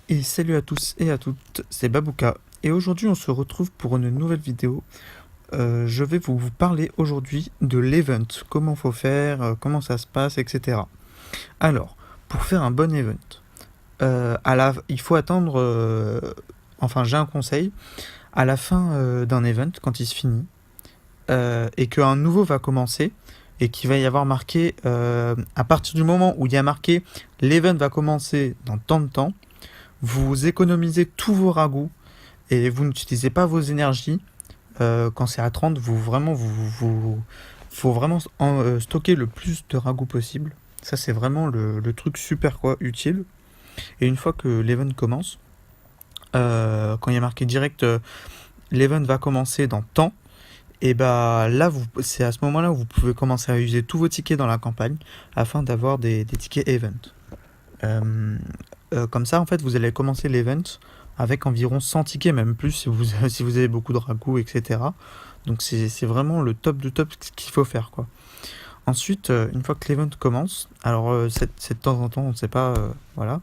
Et salut à tous et à toutes, c'est Babouka. Et aujourd'hui, on se retrouve pour une nouvelle vidéo. Je vais vous parler aujourd'hui de l'event, comment faut faire, comment ça se passe, etc. Alors, pour faire un bon event, il faut attendre. Enfin, j'ai un conseil. À la fin d'un event, quand il se finit, et qu'un nouveau va commencer, et qu'il va y avoir marqué, à partir du moment où il y a marqué l'event va commencer dans tant de temps, vous économisez tous vos ragoûts et vous n'utilisez pas vos énergies. Quand c'est à 30, faut vraiment stocker le plus de ragoûts possible. Ça, c'est vraiment le truc super quoi, utile. Et une fois que l'event commence, quand il y a marqué direct l'event va commencer dans temps, et bah là, c'est à ce moment-là où vous pouvez commencer à user tous vos tickets dans la campagne afin d'avoir des tickets event. Euh, Comme ça, en fait, vous allez commencer l'event avec environ 100 tickets, même plus si vous, si vous avez beaucoup de ragoûts, etc. Donc c'est vraiment le top du top qu'il faut faire, quoi. Ensuite, une fois que l'event commence, alors c'est de temps en temps, on ne sait pas, voilà,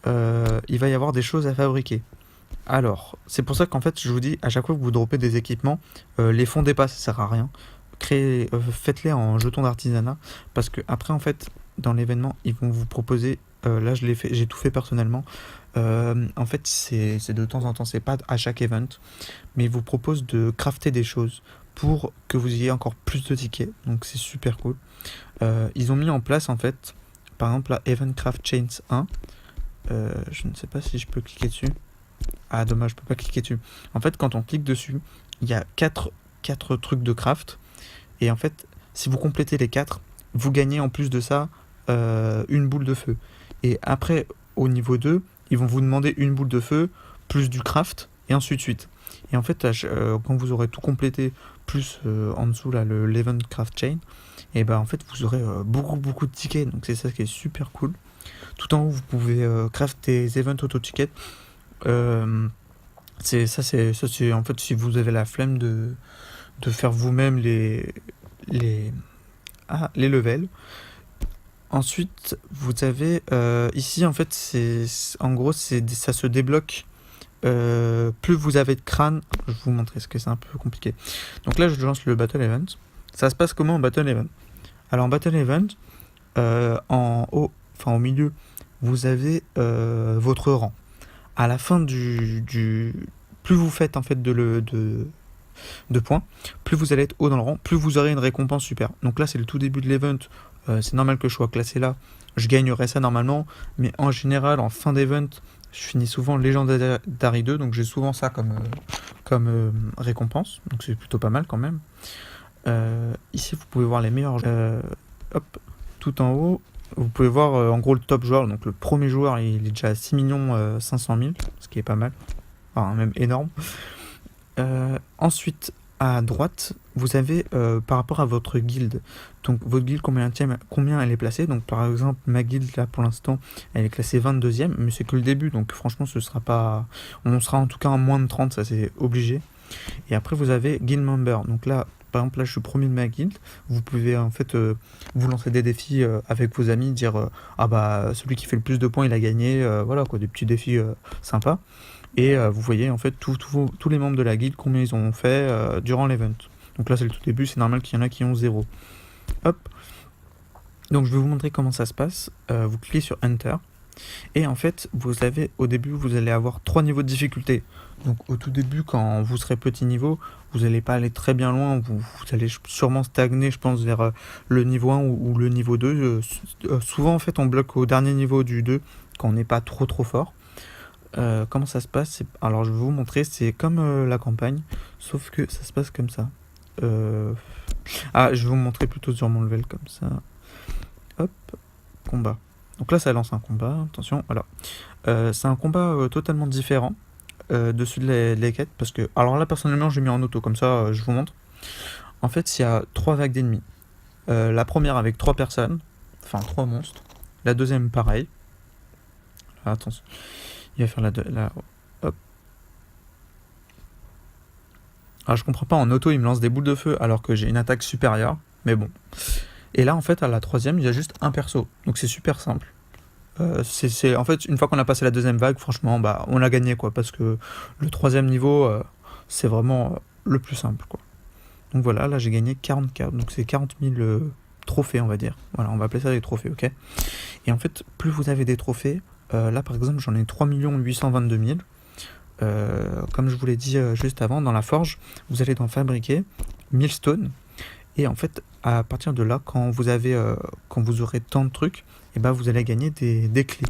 il va y avoir des choses à fabriquer. Alors, c'est pour ça qu'en fait, je vous dis, à chaque fois que vous dropez des équipements, les fonds dépassent, ça sert à rien. Faites-les en jetons d'artisanat, parce que après, en fait, dans l'événement, ils vont vous proposer, là je l'ai fait, j'ai tout fait personnellement. En fait, c'est de temps en temps, c'est pas à chaque event, mais ils vous proposent de crafter des choses pour que vous ayez encore plus de tickets, donc c'est super cool. Ils ont mis en place, en fait, par exemple, la Event Craft Chains 1. Je ne sais pas si je peux cliquer dessus. Ah, dommage, je peux pas cliquer dessus. En fait, quand on clique dessus, il y a 4 trucs de craft. Et en fait, si vous complétez les 4, vous gagnez en plus de ça une boule de feu. Et après, au niveau 2, ils vont vous demander une boule de feu, plus du craft, et ainsi de suite. Et en fait, quand vous aurez tout complété, plus en dessous là, l'Event Craft Chain, et ben en fait, vous aurez beaucoup de tickets. Donc c'est ça qui est super cool. Tout en haut, vous pouvez craft des events auto-tickets. Euh, c'est en fait si vous avez la flemme de faire vous-même les, les levels. Ensuite, vous avez ici en fait en gros ça se débloque plus vous avez de crânes. Je vais vous montrer ce que c'est un peu compliqué. Donc là, je lance le Battle Event. Ça se passe comment en Battle Event? Alors en Battle Event, en haut, enfin au milieu, vous avez votre rang. À la fin plus vous faites en fait de points, plus vous allez être haut dans le rang, plus vous aurez une récompense super. Donc là, c'est le tout début de l'event. C'est normal que je sois classé là. Je gagnerai ça normalement. Mais en général, en fin d'event, je finis souvent Legendary 2. Donc j'ai souvent ça comme récompense. Donc c'est plutôt pas mal quand même. Ici, vous pouvez voir les meilleurs. Hop, tout en haut. Vous pouvez voir en gros le top joueur. Donc le premier joueur, il est déjà à 6 500 000. Ce qui est pas mal. Enfin, même énorme. Ensuite, à droite, vous avez par rapport à votre guilde. Donc, votre guilde, combien elle est placée. Donc, par exemple, ma guilde, là, pour l'instant, elle est classée 22e, mais c'est que le début. Donc, franchement, ce sera pas. On sera en tout cas en moins de 30, ça c'est obligé. Et après, vous avez guild member. Donc, là, par exemple, là, je suis premier de ma guild. Vous pouvez en fait vous lancer des défis avec vos amis, dire ah bah, celui qui fait le plus de points, il a gagné. Voilà, quoi, des petits défis sympas. Et vous voyez en fait tous les membres de la guilde, combien ils ont fait durant l'event. Donc là c'est le tout début, c'est normal qu'il y en a qui ont 0. Hop. Donc je vais vous montrer comment ça se passe. Vous cliquez sur Enter. Et en fait, au début, vous allez avoir 3 niveaux de difficulté. Donc au tout début, quand vous serez petit niveau, vous n'allez pas aller très bien loin. Vous allez sûrement stagner, je pense, vers le niveau 1 ou le niveau 2. Souvent, en fait, on bloque au dernier niveau du 2 quand on n'est pas trop fort. Comment ça se passe? Alors je vais vous montrer, c'est comme la campagne, sauf que ça se passe comme ça. Je vais vous montrer plutôt sur mon level comme ça. Hop, combat. Donc là ça lance un combat, attention, voilà. C'est un combat totalement différent de celui de les quêtes, parce que... Alors là personnellement j'ai mis en auto, comme ça je vous montre. En fait il y a 3 vagues d'ennemis. La première avec 3 personnes, enfin 3 monstres. La deuxième pareil. Là, attention. Il va faire hop. Alors je comprends pas, en auto il me lance des boules de feu alors que j'ai une attaque supérieure, mais bon. Et là en fait à la troisième il y a juste un perso, donc c'est super simple. En fait, une fois qu'on a passé la deuxième vague, franchement, bah, on a gagné, quoi, parce que le troisième niveau, c'est vraiment le plus simple, quoi. Donc voilà, là j'ai gagné 40K, donc c'est 40 000 trophées, on va dire. Voilà, on va appeler ça des trophées, ok. Et en fait, plus vous avez des trophées, là par exemple, j'en ai 3 822 000. Comme je vous l'ai dit juste avant, dans la forge, vous allez en fabriquer 1000 stones. Et en fait, à partir de là, quand vous aurez tant de trucs, et ben vous allez gagner des clés.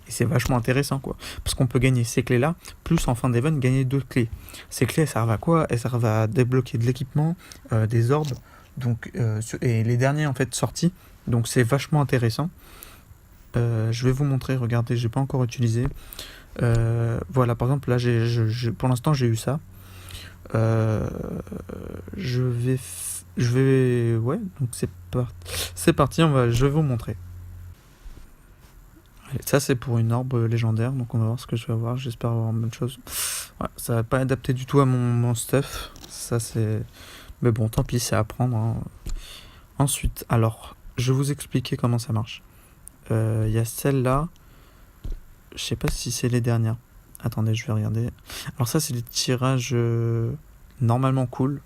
Et c'est vachement intéressant, quoi. Parce qu'on peut gagner ces clés-là, plus en fin d'event, gagner d'autres clés. Ces clés, elles servent à quoi? Elles servent à débloquer de l'équipement, des orbes, donc, et les derniers, en fait, sortis. Donc c'est vachement intéressant. Je vais vous montrer, regardez, j'ai pas encore utilisé. Voilà, par exemple, là, pour l'instant, j'ai eu ça. Euh, ouais, donc c'est parti, je vais vous montrer. Allez, ça, c'est pour une orbe légendaire, donc on va voir ce que je vais avoir. J'espère avoir une bonne chose. Ouais, ça va pas adapté du tout à mon stuff. Ça, c'est. Mais bon, tant pis, c'est à prendre, hein. Ensuite, alors, je vais vous expliquer comment ça marche. Il y a celle-là. Je sais pas si c'est les dernières. Attendez, je vais regarder. Alors ça, c'est les tirages normalement cool.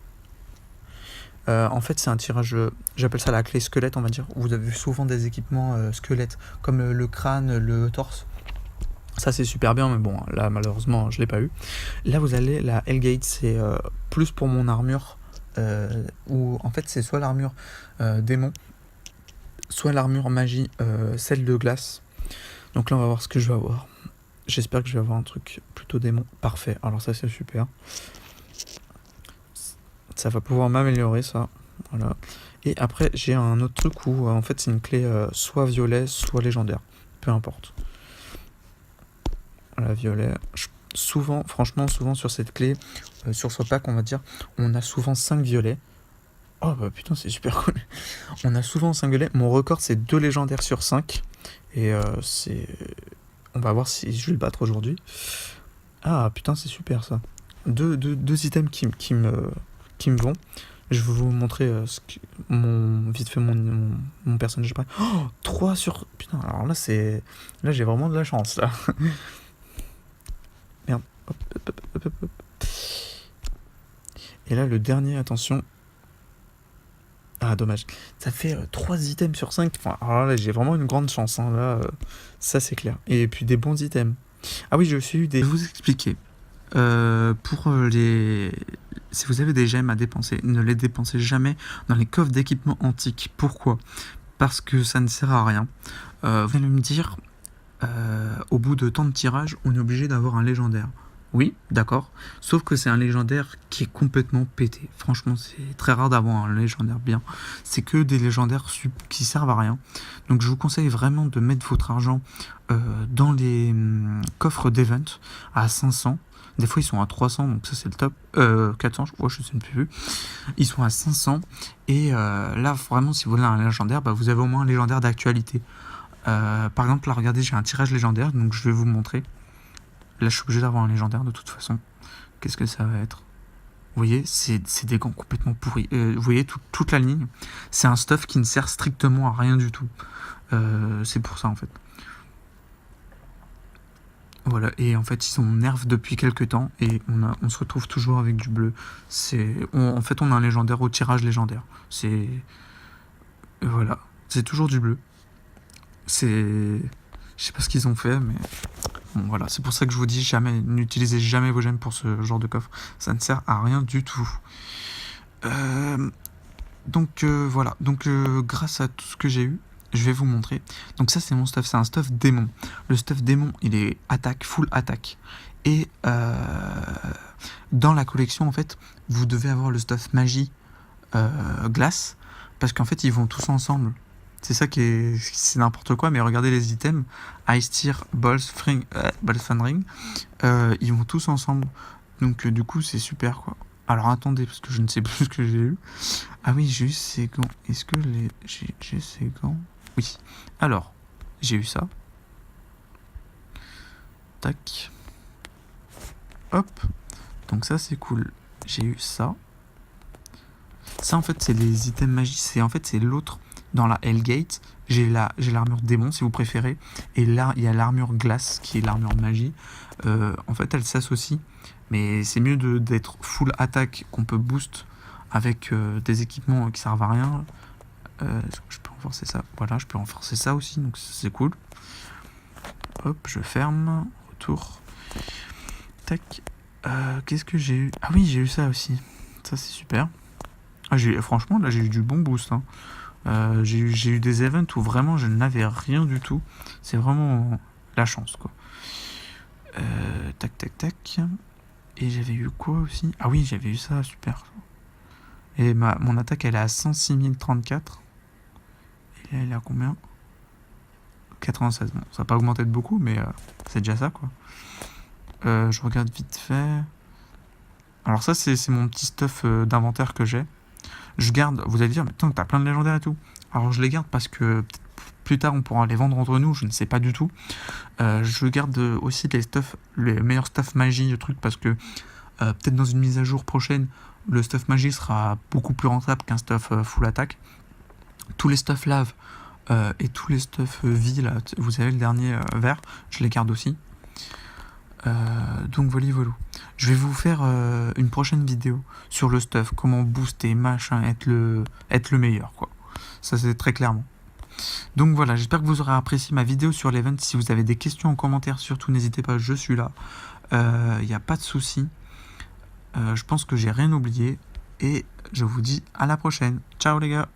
En fait, c'est un tirage, j'appelle ça la clé squelette, on va dire. Vous avez souvent des équipements squelettes, comme le crâne, le torse. Ça, c'est super bien, mais bon, là, malheureusement, je l'ai pas eu. Là, vous allez, la Hellgate, c'est plus pour mon armure, ou en fait, c'est soit l'armure démon, soit l'armure magie, celle de glace. Donc là, on va voir ce que je vais avoir. J'espère que je vais avoir un truc plutôt démon. Parfait, alors ça, c'est super. Ça va pouvoir m'améliorer, ça. Voilà. Et après, j'ai un autre truc où, en fait, c'est une clé soit violet, soit légendaire. Peu importe. Voilà, violet. Souvent, franchement, souvent sur cette clé, sur ce pack, on va dire, on a souvent 5 violets. Oh bah putain, c'est super cool. On a souvent 5 violets. Mon record, c'est 2 légendaires sur 5. Et c'est... On va voir si je vais le battre aujourd'hui. Ah putain, c'est super ça. Deux items qui me vont. Je vais vous montrer vite fait mon personnage. Oh, 3 sur... Putain, alors là, c'est... Là, j'ai vraiment de la chance, là. Merde. Hop, hop, hop, hop, hop. Et là, le dernier, attention. Ah, dommage. Ça fait 3 items sur 5. Enfin, alors là, j'ai vraiment une grande chance, hein. Là, ça, c'est clair. Et puis, des bons items. Ah oui, je suis eu des... Je vais vous expliquer. Pour les... Si vous avez des gemmes à dépenser, ne les dépensez jamais dans les coffres d'équipement antique. Pourquoi? Parce que ça ne sert à rien. Vous allez me dire, au bout de tant de tirages, on est obligé d'avoir un légendaire. Oui, d'accord. Sauf que c'est un légendaire qui est complètement pété. Franchement, c'est très rare d'avoir un légendaire bien. C'est que des légendaires qui servent à rien. Donc je vous conseille vraiment de mettre votre argent dans les coffres d'event à 500. Des fois, ils sont à 300, donc ça, c'est le top. 400, je crois, je ne sais plus. Ils sont à 500. Et là, vraiment, si vous voulez un légendaire, bah, vous avez au moins un légendaire d'actualité. Par exemple, là, regardez, j'ai un tirage légendaire, donc je vais vous montrer. Là, je suis obligé d'avoir un légendaire de toute façon. Qu'est-ce que ça va être? Vous voyez, c'est des gants complètement pourris. Vous voyez, toute la ligne, c'est un stuff qui ne sert strictement à rien du tout. C'est pour ça, en fait. Voilà, et en fait, ils ont nerf depuis quelques temps, et on se retrouve toujours avec du bleu. En fait, on a un légendaire au tirage légendaire. Voilà, c'est toujours du bleu. Je sais pas ce qu'ils ont fait, mais... Bon, voilà, c'est pour ça que je vous dis n'utilisez jamais vos gemmes pour ce genre de coffre. Ça ne sert à rien du tout. Donc voilà, donc grâce à tout ce que j'ai eu, je vais vous montrer. Donc ça, c'est mon stuff, c'est un stuff démon. Le stuff démon, il est attaque, full attaque. Et dans la collection, en fait, vous devez avoir le stuff magie glace, parce qu'en fait, ils vont tous ensemble. C'est ça c'est n'importe quoi, mais regardez les items. Ice Tear, Balls, Ring, ils vont tous ensemble. Donc du coup, c'est super, quoi. Alors attendez, parce que je ne sais plus ce que j'ai eu. Ah oui, j'ai eu ces gants. Est-ce que j'ai ces gants? Oui. Alors, j'ai eu ça. Tac. Hop. Donc ça, c'est cool. J'ai eu ça. Ça, en fait, c'est les items magiques. C'est l'autre dans la Hellgate. J'ai l'armure démon si vous préférez. Et là, il y a l'armure glace qui est l'armure magie. En fait, elle s'associe. Mais c'est mieux d'être full attaque qu'on peut boost avec des équipements qui servent à rien. Est-ce que je peux renforcer ça? Voilà, je peux renforcer ça aussi, donc c'est cool. Hop, je ferme. Retour. Tac. Qu'est-ce que j'ai eu? Ah oui, j'ai eu ça aussi. Ça, c'est super. Ah, franchement, là, j'ai eu du bon boost. Hein. J'ai eu des events où vraiment je n'avais rien du tout. C'est vraiment la chance, quoi. Tac, tac, tac. Et j'avais eu quoi aussi? Ah oui, j'avais eu ça, super. Et mon attaque, elle est à 106 034. Et là, elle est à combien? 96. Bon, ça n'a pas augmenté de beaucoup, mais c'est déjà ça, quoi. Je regarde vite fait. Alors ça, c'est mon petit stuff d'inventaire que j'ai. Je garde, vous allez dire, mais tant que t'as plein de légendaires et tout. Alors je les garde parce que plus tard on pourra les vendre entre nous, je ne sais pas du tout. Je garde aussi les meilleurs stuff magie, le truc, parce que peut-être dans une mise à jour prochaine, le stuff magie sera beaucoup plus rentable qu'un stuff full attaque. Tous les stuff lave et tous les stuff vie, là, vous savez, le dernier vert, je les garde aussi. Donc voilà. Je vais vous faire une prochaine vidéo sur le stuff, comment booster, machin, être le meilleur, quoi. Ça, c'est très clairement. Donc voilà, j'espère que vous aurez apprécié ma vidéo sur l'event. Si vous avez des questions en commentaire, surtout n'hésitez pas, je suis là. Il n'y a pas de souci. Je pense que j'ai rien oublié. Et je vous dis à la prochaine. Ciao les gars.